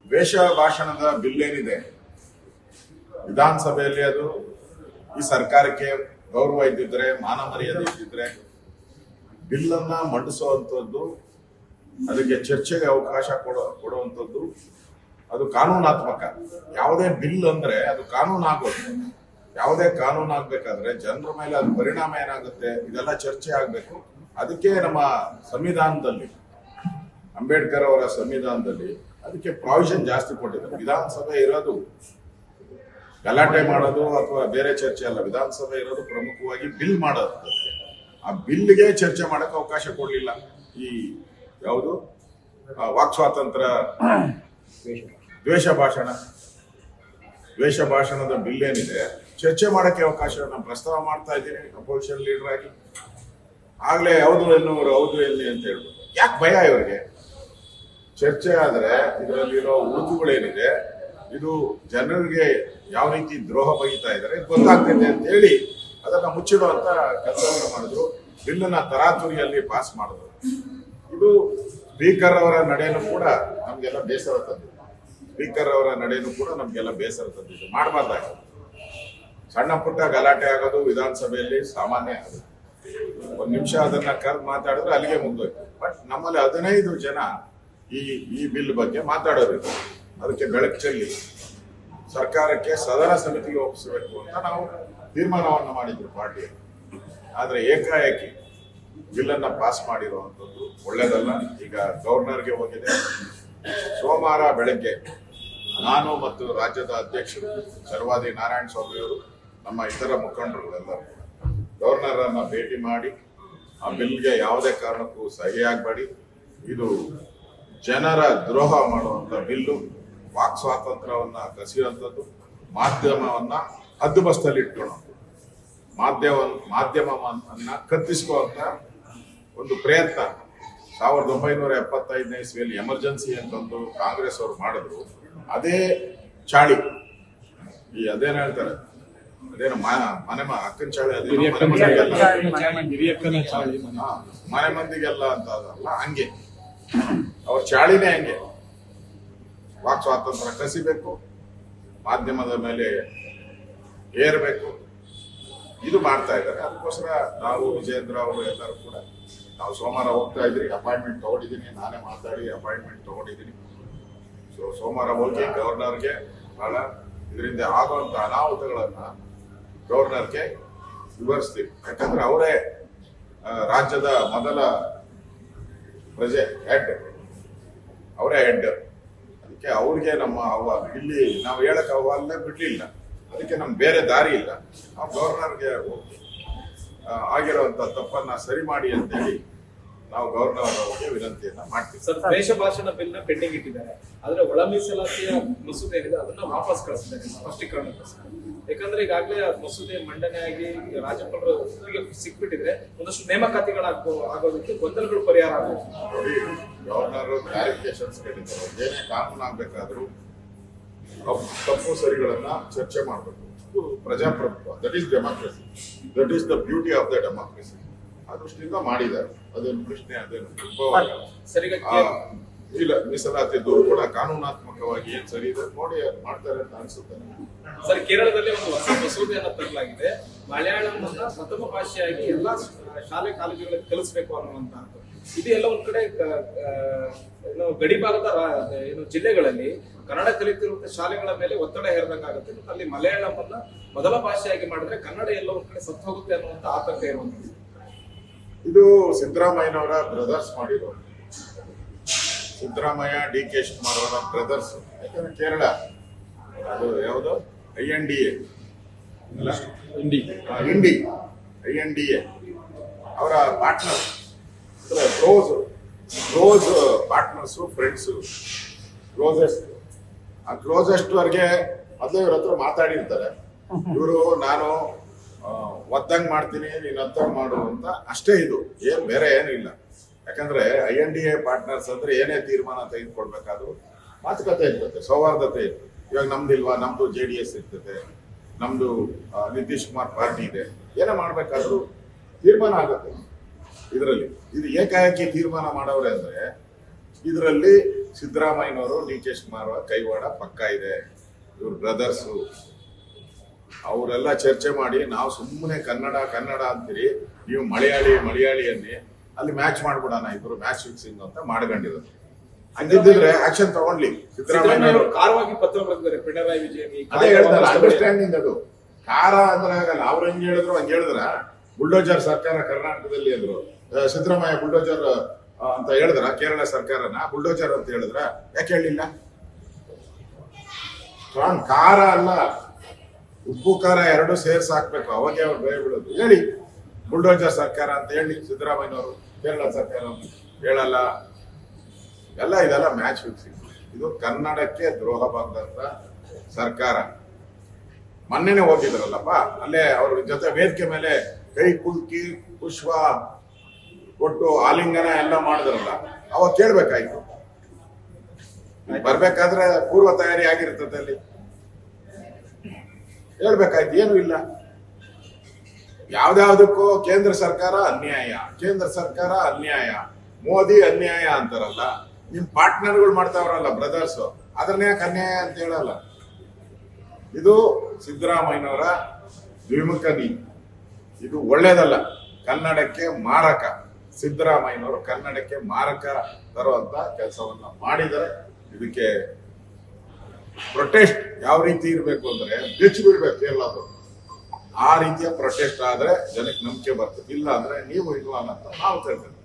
ದ್ವೇಷ ಭಾಷಣದ ಬಿಲ್ ಏನಿದೆ ವಿಧಾನಸಭೆಯಲ್ಲಿ, ಅದು ಈ ಸರ್ಕಾರಕ್ಕೆ ಗೌರವ ಇದ್ದಿದ್ರೆ, ಮಾನ ಮರ್ಯಾದೆ ಇದ್ದಿದ್ರೆ ಬಿಲ್ ಅನ್ನ ಮಂಡಿಸುವಂತದ್ದು, ಅದಕ್ಕೆ ಚರ್ಚೆಗೆ ಅವಕಾಶ ಕೊಡುವಂಥದ್ದು ಅದು ಕಾನೂನಾತ್ಮಕ. ಯಾವುದೇ ಬಿಲ್ ಅಂದ್ರೆ ಅದು ಕಾನೂನು ಆಗೋದು. ಯಾವುದೇ ಕಾನೂನು ಆಗ್ಬೇಕಾದ್ರೆ ಜನರ ಮೇಲೆ ಅದು ಪರಿಣಾಮ ಏನಾಗುತ್ತೆ ಇದೆಲ್ಲ ಚರ್ಚೆ ಆಗ್ಬೇಕು. ಅದಕ್ಕೆ ನಮ್ಮ ಸಂವಿಧಾನದಲ್ಲಿ, ಅಂಬೇಡ್ಕರ್ ಅವರ ಸಂವಿಧಾನದಲ್ಲಿ ಅದಕ್ಕೆ ಪ್ರಾವಿಷನ್ ಜಾಸ್ತಿ ಕೊಟ್ಟಿದ್ದಾರೆ. ವಿಧಾನಸಭೆ ಇರೋದು ಗಲಾಟೆ ಮಾಡೋದು ಅಥವಾ ಬೇರೆ ಚರ್ಚೆ ಅಲ್ಲ. ವಿಧಾನಸಭೆ ಇರೋದು ಪ್ರಮುಖವಾಗಿ ಬಿಲ್ ಮಾಡೋದು. ಆ ಬಿಲ್ಗೆ ಚರ್ಚೆ ಮಾಡಕ್ಕೆ ಅವಕಾಶ ಕೊಡ್ಲಿಲ್ಲ. ಈ ಯಾವುದು ವಾಕ್ ಸ್ವಾತಂತ್ರ್ಯ, ದ್ವೇಷ ಭಾಷಣದ ಬಿಲ್ ಏನಿದೆ ಚರ್ಚೆ ಮಾಡಕ್ಕೆ ಅವಕಾಶ ನಾನು ಪ್ರಸ್ತಾವ ಮಾಡ್ತಾ ಇದ್ದೀನಿ ಅಪೋಸಿಷನ್ ಲೀಡರ್ ಆಗಿ. ಆಗ್ಲೇ ಹೌದು ಎನ್ನುವರು ಹೌದು ಎಲ್ಲಿ ಅಂತ ಹೇಳ್ಬೋದು. ಯಾಕೆ ಭಯ ಇವರಿಗೆ? ಚರ್ಚೆ ಆದ್ರೆ ಇದರಲ್ಲಿರೋ ಉಳುಕುಗಳೇನಿದೆ, ಇದು ಜನರಿಗೆ ಯಾವ ರೀತಿ ದ್ರೋಹ ಬಗೆತಾ ಇದ್ದಾರೆ ಗೊತ್ತಾಗ್ತೈತೆ ಅಂತ ಹೇಳಿ ಅದನ್ನ ಮುಚ್ಚಿಡುವಂತ ಕೆಲಸವನ್ನು ಮಾಡಿದ್ರು. ಬಿಲ್ಲನ್ನ ತರಾತುರಿಯಲ್ಲಿ ಪಾಸ್ ಮಾಡಿದ್ರು. ಇದು ಸ್ಪೀಕರ್ ಅವರ ನಡೆಯನ್ನು ಕೂಡ ನಮ್ಗೆಲ್ಲ ಬೇಸರ ತಂದಿದ್ದು. ಮಾಡಬಾರ್ದಾಗಿತ್ತು. ಸಣ್ಣ ಪುಟ್ಟ ಗಲಾಟೆ ಆಗೋದು ವಿಧಾನಸಭೆಯಲ್ಲಿ ಸಾಮಾನ್ಯ ಆಗೋದು. ಒಂದ್ ನಿಮಿಷ ಅದನ್ನ ಕರೆದು ಮಾತಾಡಿದ್ರೆ ಅಲ್ಲಿಗೆ ಮುಗ್ದೋಯ್ತು. ಬಟ್ ನಮ್ಮಲ್ಲಿ 15 ಜನ ಈ ಬಿಲ್ ಬಗ್ಗೆ ಮಾತಾಡೋರು. ಅದಕ್ಕೆ ಬೆಳಕು ಚೆಲ್ಲಿ ಸರ್ಕಾರಕ್ಕೆ ಸದನ ಸಮಿತಿಗೆ ಒಪ್ಪಿಸಬೇಕು ಅಂತ ನಾವು ತೀರ್ಮಾನವನ್ನು ಮಾಡಿದ್ರು ಪಾರ್ಟಿಯಲ್ಲಿ. ಆದ್ರೆ ಏಕಾಏಕಿ ಬಿಲ್ಲನ್ನ ಪಾಸ್ ಮಾಡಿರುವಂಥದ್ದು ಒಳ್ಳೇದಲ್ಲ. ಈಗ ಗವರ್ನರ್ಗೆ ಹೋಗಿದೆ. ಸೋಮವಾರ ಬೆಳಗ್ಗೆ ನಾನು ಮತ್ತು ರಾಜ್ಯದ ಅಧ್ಯಕ್ಷರು ಸರ್ವಾದಿ ನಾರಾಯಣ ಸ್ವಾಮಿ ಅವರು, ನಮ್ಮ ಇತರ ಮುಖಂಡರುಗಳೆಲ್ಲರೂ ಗವರ್ನರ್ ಅನ್ನ ಭೇಟಿ ಮಾಡಿ ಆ ಬಿಲ್ಗೆ ಯಾವುದೇ ಕಾರಣಕ್ಕೂ ಸಹಿ ಆಗಬೇಡಿ, ಇದು ಜನರ ದ್ರೋಹ ಮಾಡುವಂತ ಬಿಲ್ಲು, ವಾಕ್ ಸ್ವಾತಂತ್ರ್ಯವನ್ನ ಕಸಿಯುವಂಥದ್ದು, ಮಾಧ್ಯಮವನ್ನ ಹದ್ದುಬಸ್ತಲ್ಲಿ ಇಟ್ಕೊಳ್ಳೋದು, ಮಾಧ್ಯಮವನ್ನ ಕತ್ತಿಸುವಂತ ಒಂದು ಪ್ರಯತ್ನ 1975ನೇ ಇಸ್ವಿಯಲ್ಲಿ ಎಮರ್ಜೆನ್ಸಿ ಅಂತಂದು ಕಾಂಗ್ರೆಸ್ ಅವರು ಮಾಡಿದ್ರು. ಅದೇ ಚಾಳಿ, ಅದೇನು ಹೇಳ್ತಾರೆ, ಅದೇನು ಮನೆ ಅಕ್ಕನ ಚಾಳಿ, ಮನೆ ಮಂದಿಗೆಲ್ಲ ಅಂತ ಅದಲ್ಲ, ಹಂಗೆ ಅವ್ರ ಚಾಳಿನೇ ಹಂಗೆ. ವಾಕ್ ಸ್ವಾತಂತ್ರ್ಯ ಕಸಿಬೇಕು, ಮಾಧ್ಯಮದ ಮೇಲೆ ಏರ್ಬೇಕು, ಇದು ಮಾಡ್ತಾ ಇದ್ದಾರೆ. ಅದಕ್ಕೋಸ್ಕರ ನಾವು ವಿಜೇಂದ್ರ ಅವರು ಎಲ್ಲರೂ ಕೂಡ ನಾವು ಸೋಮವಾರ ಹೋಗ್ತಾ ಇದ್ರಿ. ಅಪಾಯಿಂಟ್ಮೆಂಟ್ ತಗೊಂಡಿದ್ದೀನಿ, ನಾನೇ ಮಾತಾಡಿ ಅಪಾಯಿಂಟ್ಮೆಂಟ್ ತಗೊಂಡಿದ್ದೀನಿ. ಸೊ ಸೋಮವಾರ ಹೋಗಿ ಗವರ್ನರ್ಗೆ ಬಹಳ ಇದರಿಂದ ಆಗುವಂತ ಅನಾಹುತಗಳನ್ನ ಗವರ್ನರ್ಗೆ ವಿವರಿಸ್ತೀವಿ. ಯಾಕಂದ್ರೆ ಅವರೇ ರಾಜ್ಯದ ಮೊದಲ ಪ್ರಜೆ, ಅವರೇ ಹೆಡ್. ಅದಕ್ಕೆ ಅವ್ರಿಗೆ ನಮ್ಮ ಇಲ್ಲಿ ನಾವು ಹೇಳಕ್ ಅವಲ್ಲೇ ಬಿಡ್ಲಿಲ್ಲ. ಅದಕ್ಕೆ ನಮ್ಗೆ ಬೇರೆ ದಾರಿ ಇಲ್ಲ. ನಾವು ಗವರ್ನರ್ಗೆ ಹೋಗಿ ಆಗಿರುವಂತ ತಪ್ಪನ್ನ ಸರಿ ಮಾಡಿ ಅಂತೇಳಿ ನಾವು ಗವರ್ನರ್ ಅವರಿಗೆ ವಿನಂತಿಯನ್ನ ಮಾಡ್ತೀವಿ. ಸರ್, ದ್ವೇಷ ಭಾಷಣ ಬಿಲ್ ನ ಪೆಂಡಿಂಗ್ ಇಟ್ಟಿದ್ದಾರೆ. ಆದ್ರೆ ಒಳ ಮೀಸಲಾತಿಯ ಮಸೂದೆ ಏನಿದೆ ಅದನ್ನ ವಾಪಸ್ ಕಳಿಸಿದ್ದಾರೆ ಸ್ಪಷ್ಟೀಕರಣಕ್ಕೋಸ್ಕರ. ಯಾಕಂದ್ರೆ ಈಗಾಗಲೇ ಮಸೂದೆ ಮಂಡನೆ ಆಗಿ ರಾಜ್ಯಪಾಲರು ಸಿಕ್ಬಿಟ್ಟಿದ್ರೆ ಒಂದಷ್ಟು ನೇಮಕಾತಿಗಳಾಗೋದಕ್ಕೆ ಗೊಂದಲಗಳು ಪರಿಹಾರ ಆಗುತ್ತೆ. ನೋಡಿ, ಗವರ್ನರ್ ಕ್ಲಾರಿಫಿಕೇಶನ್ಸ್ ಕೇಳಿದ್ದಾರೆ. ಏನೇ ಕಾನೂನು ಆಗ್ಬೇಕಾದ್ರೂ ತಪ್ಪು ಸರಿಗಳನ್ನ ಚರ್ಚೆ ಮಾಡಬೇಕು. ಇದು ಪ್ರಜಾಪ್ರಭುತ್ವ, that is democracy, that is the beauty of the democracy. ಆ ದೃಷ್ಟಿಯಿಂದ ಮಾಡಿದ್ದಾರೆ. ಅದೇನು ಪ್ರಶ್ನೆ, ಅದೇನು ಇಲ್ಲ. ಮೀಸಲಾತಿದ್ದು ಕೂಡ ಕಾನೂನಾತ್ಮಕವಾಗಿ ಏನ್ ಸರಿ ಇದೆ ನೋಡಿ ಮಾಡ್ತಾರೆ ಅಂತ ಅನ್ಸುತ್ತೆ. ಸರ್, ಕೇರಳದಲ್ಲಿ ಒಂದು ಹೊಸ ಮಸೂದೆಯನ್ನು ತರಲಾಗಿದೆ. ಮಲಯಾಳಂನ ಪ್ರಥಮ ಭಾಷೆಯಾಗಿ ಎಲ್ಲಾ ಶಾಲೆ ಕಾಲೇಜುಗಳಲ್ಲಿ ಕಲಿಸಬೇಕು ಅನ್ನುವಂತಹದ್ದು. ಇದು ಎಲ್ಲ ಒಂದ್ ಕಡೆ ಗಡಿಭಾಗದ ಜಿಲ್ಲೆಗಳಲ್ಲಿ ಕನ್ನಡ ಕಲಿತಿರುವಂತಹ ಶಾಲೆಗಳ ಮೇಲೆ ಒತ್ತಡ ಹೇರದಂಗಾಗುತ್ತೆ. ಮತ್ತು ಅಲ್ಲಿ ಮಲಯಾಳಮನ್ನ ಮೊದಲ ಭಾಷೆಯಾಗಿ ಮಾಡಿದ್ರೆ ಕನ್ನಡ ಎಲ್ಲ ಒಂದ್ ಕಡೆ ಸತ್ತು ಹೋಗುತ್ತೆ ಅನ್ನುವಂತ ಆತಂಕ ಇರುವಂತದ್ದು. ಇದು ಸಿದ್ದರಾಮಯ್ಯನವರ ಬ್ರದರ್ಸ್ ಮಾಡಿರೋದು. ಸಿದ್ದರಾಮಯ್ಯ, ಡಿ.ಕೆ. ಶಿವಕುಮಾರ್ ಅವರ ಬ್ರದರ್ಸ್. ಯಾಕಂದ್ರೆ ಕೇರಳ ಅದು ಯಾವುದು INDA ಅವರ partner, close partners, friends, closest ವರ್ಗೆ ಮೊದಲೇ ಇವ್ರ ಹತ್ರ ಮಾತಾಡಿರ್ತಾರೆ. ಇವರು ನಾನು ಒದ್ದಂಗ್ ಮಾಡ್ತೀನಿ, ನೀನ್ ಒದ್ದಂಗ್ ಮಾಡು ಅಂತ ಅಷ್ಟೇ. ಇದು ಏನ್ ಬೇರೆ ಏನು ಇಲ್ಲ. ಯಾಕಂದ್ರೆ INDA ಪಾರ್ಟ್ನರ್ಸ್ ಅಂದ್ರೆ ಏನೇ ತೀರ್ಮಾನ ತೆಗೆದುಕೊಳ್ಬೇಕಾದ್ರೂ ಮಾತುಕತೆ ಇರ್ತದೆ, ಸೌಹಾರ್ದತೆ ಇರ್ತದೆ. ಇವಾಗ ನಮ್ದಿಲ್ವಾ, ನಮ್ದು JDS ಇರ್ತದೆ, ನಮ್ದು ನಿತೀಶ್ ಕುಮಾರ್ ಪಾರ್ಟಿ ಇದೆ. ಏನೇ ಮಾಡ್ಬೇಕಾದ್ರೂ ತೀರ್ಮಾನ ಆಗುತ್ತೆ ಇದರಲ್ಲಿ. ಇದು ಏಕಾಏಕಿ ತೀರ್ಮಾನ ಮಾಡವ್ರೆ ಅಂದ್ರೆ ಇದರಲ್ಲಿ ಸಿದ್ದರಾಮಯ್ಯನವರು ಡಿ ಕೆ ಶಿವಕುಮಾರ್ ಕೈವಾಡ ಪಕ್ಕ ಇದೆ, ಇವ್ರ ಬ್ರದರ್ಸು. ಅವರೆಲ್ಲ ಚರ್ಚೆ ಮಾಡಿ ನಾವು ಸುಮ್ಮನೆ ಕನ್ನಡ ಕನ್ನಡ ಅಂತೀರಿ, ನೀವು ಮಲಯಾಳಿ ಅನ್ನಿ, ಅಲ್ಲಿ ಮ್ಯಾಚ್ ಮಾಡ್ಬಿಡೋಣ ಇಬ್ರು, ಮ್ಯಾಚ್ ಫಿಕ್ಸಿಂಗ್ ಅಂತ ಮಾಡ್ಕೊಂಡಿರೋದು. ಹಂಗಿದ್ರೆ ಆಕ್ಷನ್ ತಗೊಂಡ್ಲಿ ಸಿದ್ದರಾಮಯ್ಯ. ಕಾರವಾಗಿ ಪತ್ರ ಬರೆದಿದ್ದಾರೆ ಪಿಣರಾಯಿ ವಿಜಯನ್. ಅದೇ ಹೇಳ್ತಾರೆ, ಅಂಡರ್ಸ್ಟ್ಯಾಂಡಿಂಗ್ ಅದು. ಕಾರ ಅಂದ್ರೆ ಆಗಲ್ಲ, ಅವ್ರು ಹೆಂಗ್ ಹೇಳಿದ್ರು ಹಂಗೆ ಹೇಳಿದ್ರ. ಬುಲ್ಡೋಜರ್ ಸರ್ಕಾರ ಕರ್ನಾಟಕದಲ್ಲಿ ಅಂದ್ರು, ಸಿದ್ದರಾಮಯ್ಯ ಬುಲ್ಡೋಜರ್ ಅಂತ ಹೇಳಿದ್ರ, ಕೇರಳ ಸರ್ಕಾರನ ಬುಲ್ಡೋಜರ್ ಅಂತ ಹೇಳಿದ್ರ, ಯಾಕೆ ಹೇಳಿಲ್ಲ? ಖಾರ ಅಲ್ಲ, ಉಪ್ಪು ಖಾರ ಎರಡು ಸೇರ್ಸಿ ಹಾಕ್ಬೇಕು, ಅವಾಗೆ ಅವ್ರು ಭಯ ಬೀಳೋದು. ಹೇಳಿ ಬುಲ್ಡೋಜರ್ ಸರ್ಕಾರ ಅಂತ ಹೇಳಿ ಸಿದ್ದರಾಮಯ್ಯನವರು, ಕೇರಳ ಸರ್ಕಾರ ಹೇಳಲ್ಲ. ಎಲ್ಲ ಇದೆಲ್ಲ ಮ್ಯಾಚ್ ಫಿಕ್ಸಿಂಗ್. ಇದು ಕನ್ನಡಕ್ಕೆ ದ್ರೋಹ ಬಂದಂತ ಸರ್ಕಾರ. ಮೊನ್ನೆನೆ ಹೋಗಿದ್ರಲ್ಲಪ್ಪ, ಅಲ್ಲೇ ಅವ್ರ ಜೊತೆ ವೇದಿಕೆ ಮೇಲೆ ಕೈ ಕುಲ್ಕಿ ಪುಷ್ಪ ಕೊಟ್ಟು ಆಲಿಂಗನ ಎಲ್ಲ ಮಾಡಿದ್ರಲ್ಲ, ಅವಾಗ ಕೇಳ್ಬೇಕಾಯ್ತು. ಬರ್ಬೇಕಾದ್ರೆ ಪೂರ್ವ ತಯಾರಿ ಆಗಿರ್ತದೆ, ಅಲ್ಲಿ ಹೇಳ್ಬೇಕಾಯ್ತು. ಏನು ಇಲ್ಲ, ಯಾವ್ದಾವ್ದಕ್ಕೂ ಕೇಂದ್ರ ಸರ್ಕಾರ ಅನ್ಯಾಯ, ಕೇಂದ್ರ ಸರ್ಕಾರ ಅನ್ಯಾಯ, ಮೋದಿ ಅನ್ಯಾಯ ಅಂತಾರಲ್ಲ. ನಿಮ್ ಪಾರ್ಟ್ನರ್ಗಳು ಮಾಡ್ತಾವ್ರಲ್ಲ ಬ್ರದರ್ಸ್, ಅದನ್ನ ಯಾಕೆ ಅನ್ಯಾಯ ಅಂತ ಹೇಳಲ್ಲ? ಇದು ಸಿದ್ದರಾಮಯ್ಯನವರ ದ್ವಿಮುಖ ನೀತಿ. ಇದು ಒಳ್ಳೇದಲ್ಲ, ಕನ್ನಡಕ್ಕೆ ಮಾರಕ. ಸಿದ್ದರಾಮಯ್ಯನವರು ಕನ್ನಡಕ್ಕೆ ಮಾರಕ ತರುವಂತ ಕೆಲಸವನ್ನ ಮಾಡಿದರೆ, ಇದಕ್ಕೆ ಪ್ರೊಟೆಸ್ಟ್ ಯಾವ ರೀತಿ ಇರಬೇಕು ಅಂದ್ರೆ ಬೆಚ್ಚಿ ಬಿಡ್ಬೇಕು ಎಲ್ಲಾದ್ರು. ಆ ರೀತಿಯ ಪ್ರೊಟೆಸ್ಟ್ ಆದ್ರೆ ಜನಕ್ಕೆ ನಂಬಿಕೆ ಬರ್ತದೆ. ಇಲ್ಲ ಅಂದ್ರೆ ನೀವು ಇಲ್ಲ ಅಂತ ನಾವು ಕೇಳ್ತೇವೆ.